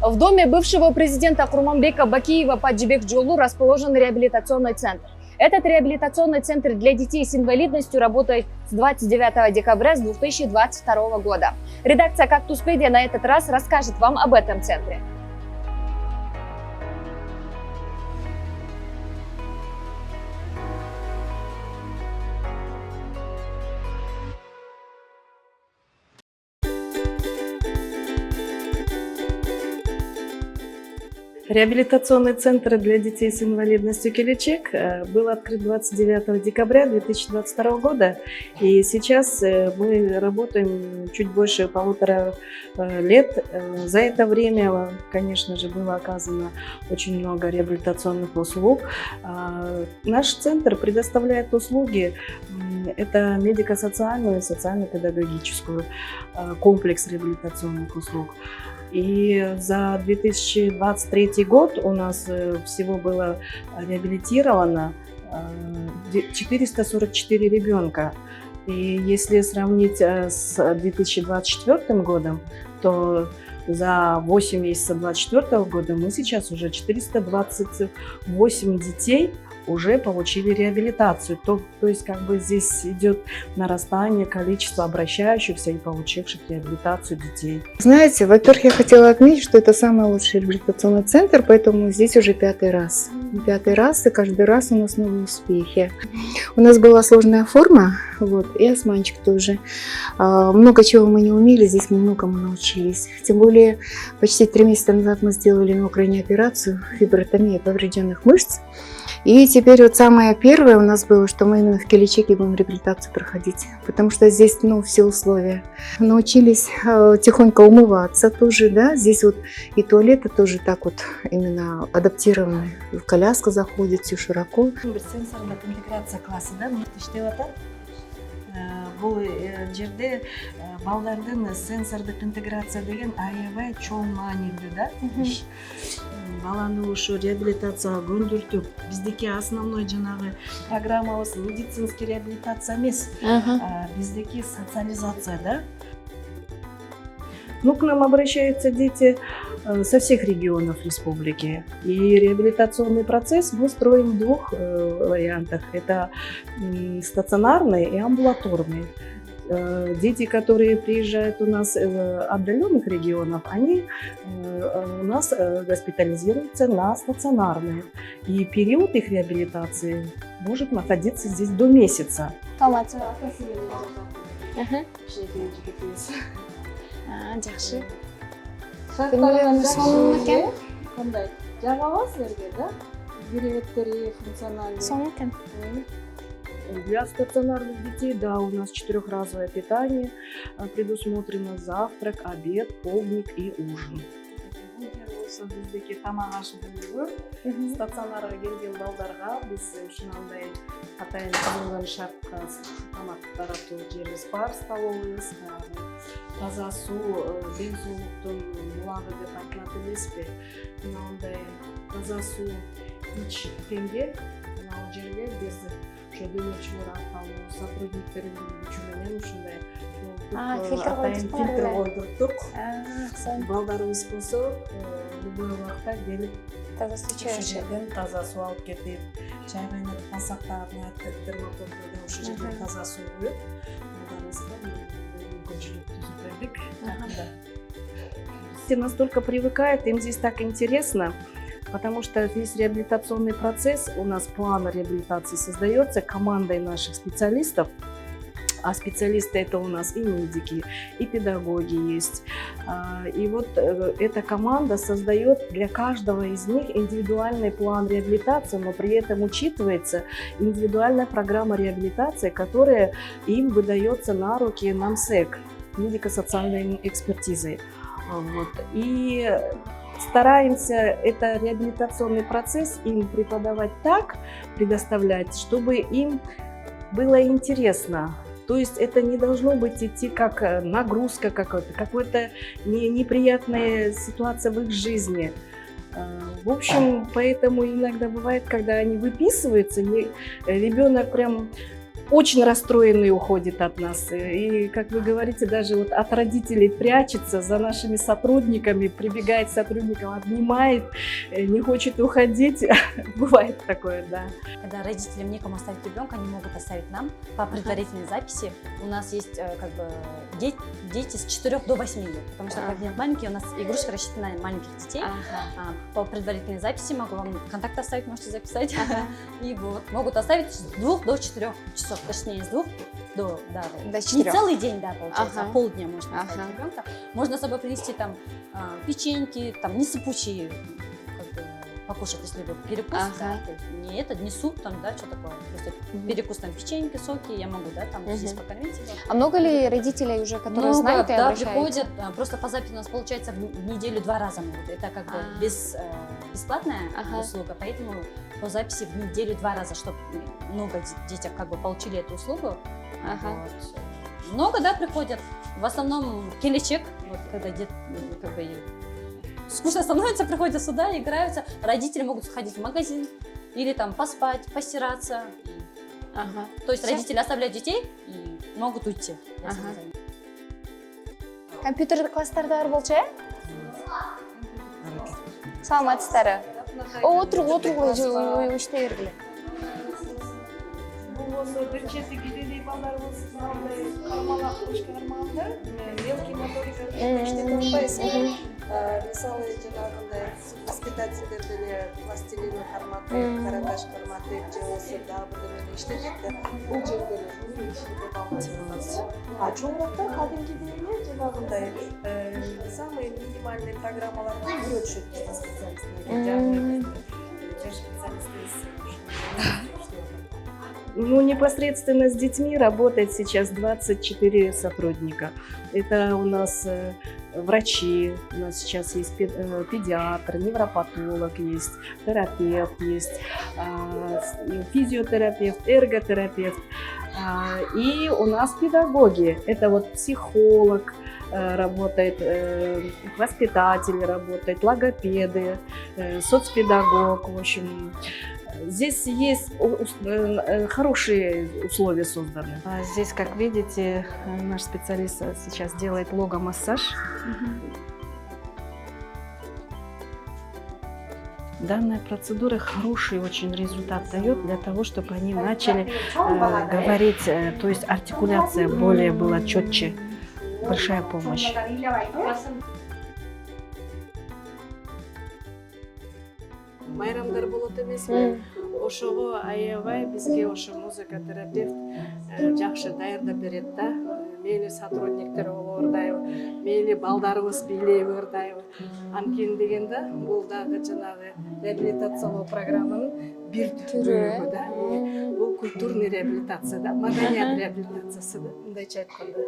В доме бывшего президента Курманбека Бакиева по Джибек-Джолу расположен реабилитационный центр. Этот реабилитационный центр для детей с инвалидностью работает с 29 декабря 2022 года. Редакция «Кактуспедия» на этот раз расскажет вам об этом центре. Реабилитационный центр для детей с инвалидностью «Келечек» был открыт 29 декабря 2022 года. И сейчас мы работаем чуть больше 1,5 лет. За это время, конечно же, было оказано очень много реабилитационных услуг. Наш центр предоставляет услуги. Это медико-социальную и социально-педагогическую комплекс реабилитационных услуг. И за 2023 год у нас всего было реабилитировано 444 ребенка. И если сравнить с 2024 годом, то за 8 месяцев 2024 года мы сейчас уже 428 детей уже получили реабилитацию. То есть как бы здесь идет нарастание количества обращающихся и получивших реабилитацию детей. Знаете, во-первых, я хотела отметить, что это самый лучший реабилитационный центр, поэтому здесь уже 5-й раз. 5-й раз, и каждый раз у нас новые успехи. У нас была сложная форма, и астманчик тоже. Много чего мы не умели, здесь мы многому научились. Тем более, почти 3 месяца назад мы сделали на Украине операцию фибротомии поврежденных мышц. И теперь вот самое первое у нас было, что мы именно в Келечеке будем реабилитацию проходить, потому что здесь, все условия. Научились тихонько умываться тоже, да, здесь вот и туалеты тоже так вот именно адаптированы. В коляска заходит все широко. Сенсорлық интеграция классы, да, иштеп атат. Бұл жерде балдардың сенсордық интеграция деген аябай чоң маанилүү да. Баланы ушу реабилитацияга көндүртүп, биздики основной жанагы программабыз медицинский реабилитация эмес, биздики социализация, да. К нам обращаются дети со всех регионов республики. И реабилитационный процесс мы строим в 2 вариантах. Это стационарный и амбулаторный. Дети, которые приезжают у нас в отдаленных регионов, они у нас госпитализируются на стационарные. И период их реабилитации может находиться здесь до месяца. Жақсы. Қандай? Жағаба сіздерге, да? Кереметтері, функциональные. Для стационарных детей, да, у нас 4-разовое питание предусмотрено: завтрак, обед, полдник и ужин. Биздеки тамак ашытылып, стационарга келген балдарга биз ушундай атайын коюлган шартка тамак таратуу жерибиз бар, столовыйыбыз, таза суу, ден-соолуктун булагы деп айтылат эмеспи. Мындай таза суу ичкенге ал жерге биз ошо демөчүлөр аркылуу сотрудниктердин күчү менен ушундай атайын фильтр койдурттук. Балдарыбыз болсо любой убакта келип таза суу ошол жерден таза суу алып кетип, чай кайнатып алсактарына термотордон ошол жерден таза суу куюп, балдарыбызга мүмкүнчүлүк түзүп бердик. Все настолько привыкают, им здесь так интересно, потому что весь реабилитационный процесс, у нас план реабилитации создается командой наших специалистов. А специалисты это у нас и медики, и педагоги есть. И вот эта команда создает для каждого из них индивидуальный план реабилитации, но при этом учитывается индивидуальная программа реабилитации, которая им выдается на руки НАМСЭК, медико-социальной экспертизой. И стараемся это реабилитационный процесс им преподавать так, предоставлять, чтобы им было интересно. То есть это не должно быть идти как нагрузка какая-то неприятная ситуация в их жизни. В общем, поэтому иногда бывает, когда они выписываются, ребенок прям очень расстроенный уходит от нас. И, как вы говорите, даже вот от родителей прячется за нашими сотрудниками, прибегает к сотрудникам, обнимает, не хочет уходить. Бывает такое, да. Когда родителям некому оставить ребенка, они могут оставить нам по предварительной записи. У нас есть как бы дети с 4 до 8 лет, потому что кабинет маленький, у нас игрушка рассчитана на маленьких детей. По предварительной записи могу вам контакт оставить, можете записать. И вот, могут оставить с 2 до 4 часов, точнее с 2 до 4. Не целый день, да, получается, а полдня можно оставить ребенка. Можно с собой принести там печеньки, там несыпучие, как бы, покушать, если вы перекус, да, то есть не это, не суп, там, да, что такое, просто перекус, там, печеньки, соки, я могу, да, там, здесь покормить его. А много ли родителей уже, которые Много, знают и да, обращаются? приходят, просто по записи у нас получается в неделю 2 раза могут, это как бы бесплатная услуга, поэтому по записи в неделю 2 раза, чтобы много детей как бы получили эту услугу. Вот. Много, да, приходят, в основном келечек, вот, когда как бы скучно становится, приходят сюда, играются. Родители могут сходить в магазин или там поспать, постираться. То есть родители оставляют детей и могут уйти. Компьютер класстардар болчу, э? Саламатсыздар. Отур ғой, иштей бергиле. Мелкий моторика иштете албайсың. Мисалы жанагындай воспитательдер деле пластилин карматып, карандаш карматып, же болбосо дагы бирдемени иштетет да. Бул жерде иштетип албайсыңыз. А чоңуракта кадимкидей эле жанагындай самый минимальный программаларды үйрөтүшөт специалисттер. Жаш специалист. Ну, непосредственно с детьми работает сейчас 24 сотрудника. Это у нас врачи, у нас сейчас есть педиатр, невропатолог есть, терапевт есть, физиотерапевт, эрготерапевт. И у нас педагоги, это вот психолог работает, воспитатель работает, логопеды, соцпедагог, в общем. Здесь есть хорошие условия созданы. Здесь, как видите, наш специалист сейчас делает логомассаж. Данная процедура хороший очень результат дает для того, чтобы они начали говорить, то есть артикуляция более была четче. Большая помощь. Майрамдар болот эмеспи, ошого аябай бизге ошо музыка терапевт жакшы даярдап берет да. Мейли сотрудниктер болордайбы, мейли балдарыбыз бийлей бердайбы. Анткени дегенде бул дагы жанагы реабилитациялоо программанын бир түрү да. Бул культурный реабилитация да, маданият реабилитациясы да, мындайча айтканда.